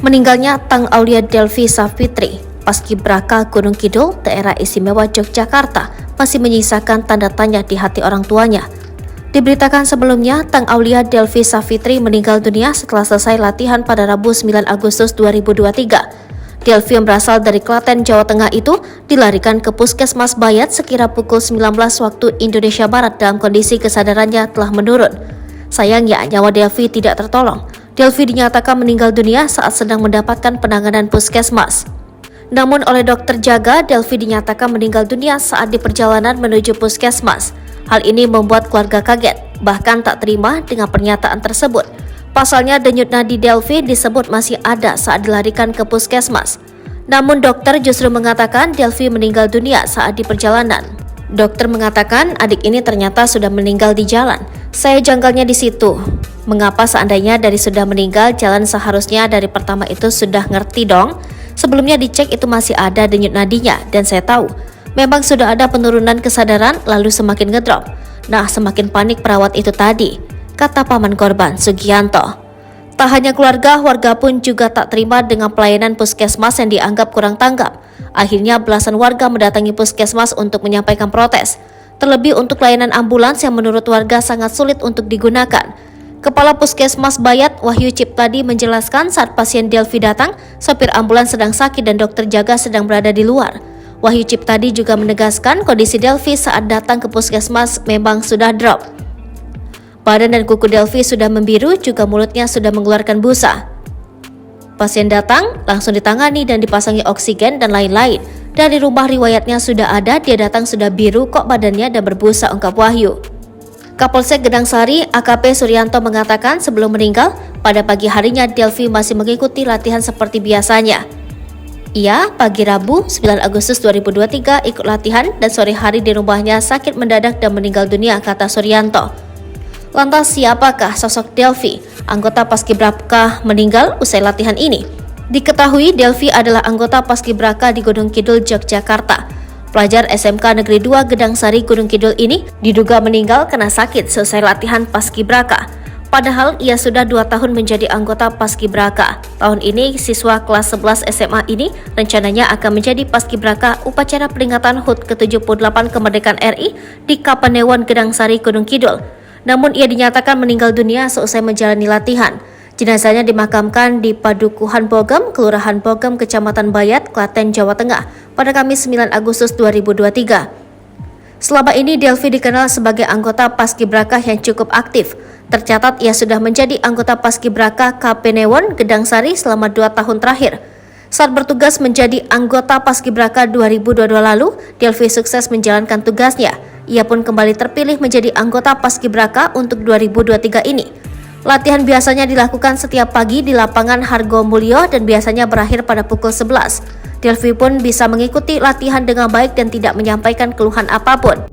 Meninggalnya Tang Aulia Delvi Savitri, Paskibraka Gunung Kidul, daerah istimewa Yogyakarta, masih menyisakan tanda tanya di hati orang tuanya. Diberitakan sebelumnya, Tang Aulia Delvi Savitri meninggal dunia setelah selesai latihan pada Rabu 9 Agustus 2023. Delvi yang berasal dari Klaten, Jawa Tengah itu dilarikan ke Puskesmas Bayat sekira pukul 19 waktu Indonesia Barat dalam kondisi kesadarannya telah menurun. Sayangnya, nyawa Delvi tidak tertolong. Delvi dinyatakan meninggal dunia saat sedang mendapatkan penanganan puskesmas. Namun oleh dokter jaga, Delvi dinyatakan meninggal dunia saat di perjalanan menuju puskesmas. Hal ini membuat keluarga kaget, bahkan tak terima dengan pernyataan tersebut. Pasalnya denyut nadi Delvi disebut masih ada saat dilarikan ke puskesmas. Namun dokter justru mengatakan Delvi meninggal dunia saat di perjalanan. Dokter mengatakan adik ini ternyata sudah meninggal di jalan. Saya janggalnya di situ. Mengapa seandainya dari sudah meninggal, jalan seharusnya dari pertama itu sudah ngerti dong? Sebelumnya dicek itu masih ada denyut nadinya dan saya tahu. Memang sudah ada penurunan kesadaran lalu semakin ngedrop. Nah, semakin panik perawat itu tadi, kata paman korban Sugianto. Tak hanya keluarga, warga pun juga tak terima dengan pelayanan puskesmas yang dianggap kurang tanggap. Akhirnya belasan warga mendatangi puskesmas untuk menyampaikan protes. Terlebih untuk layanan ambulans yang menurut warga sangat sulit untuk digunakan. Kepala Puskesmas Bayat, Wahyu Ciptadi menjelaskan saat pasien Delvi datang, sopir ambulans sedang sakit dan dokter jaga sedang berada di luar. Wahyu Ciptadi juga menegaskan kondisi Delvi saat datang ke puskesmas memang sudah drop. Badan dan kuku Delvi sudah membiru, juga mulutnya sudah mengeluarkan busa. Pasien datang, langsung ditangani dan dipasangi oksigen dan lain-lain. Dari rumah riwayatnya sudah ada, dia datang sudah biru kok badannya dan berbusa, ungkap Wahyu. Kapolsek Gedang Sari, AKP Suryanto mengatakan sebelum meninggal, pada pagi harinya Delvi masih mengikuti latihan seperti biasanya. Ia pagi Rabu 9 Agustus 2023 ikut latihan dan sore hari di rumahnya sakit mendadak dan meninggal dunia, kata Suryanto. Lantas siapakah sosok Delvi, anggota Paskibraka meninggal usai latihan ini? Diketahui Delvi adalah anggota Paskibraka di Gunung Kidul, Yogyakarta. Pelajar SMK Negeri 2 Gedang Sari Gunung Kidul ini diduga meninggal karena sakit selesai latihan Paskibraka. Padahal ia sudah 2 tahun menjadi anggota Paskibraka. Tahun ini siswa kelas 11 SMA ini rencananya akan menjadi Paskibraka upacara peringatan HUT ke-78 kemerdekaan RI di Kapanewon Gedang Sari Gunung Kidul. Namun ia dinyatakan meninggal dunia seusai menjalani latihan. Jenazahnya dimakamkan di Padukuhan Bogem, Kelurahan Bogem, Kecamatan Bayat, Klaten, Jawa Tengah pada Kamis 9 Agustus 2023. Selama ini Delvi dikenal sebagai anggota Paskibraka yang cukup aktif. Tercatat ia sudah menjadi anggota Paskibraka Kapanewon Gedang Sari selama 2 tahun terakhir. Saat bertugas menjadi anggota Paskibraka 2022 lalu, Delvi sukses menjalankan tugasnya. Ia pun kembali terpilih menjadi anggota Paskibraka untuk 2023 ini. Latihan biasanya dilakukan setiap pagi di lapangan Hargo Mulyo dan biasanya berakhir pada pukul 11. Delvi pun bisa mengikuti latihan dengan baik dan tidak menyampaikan keluhan apapun.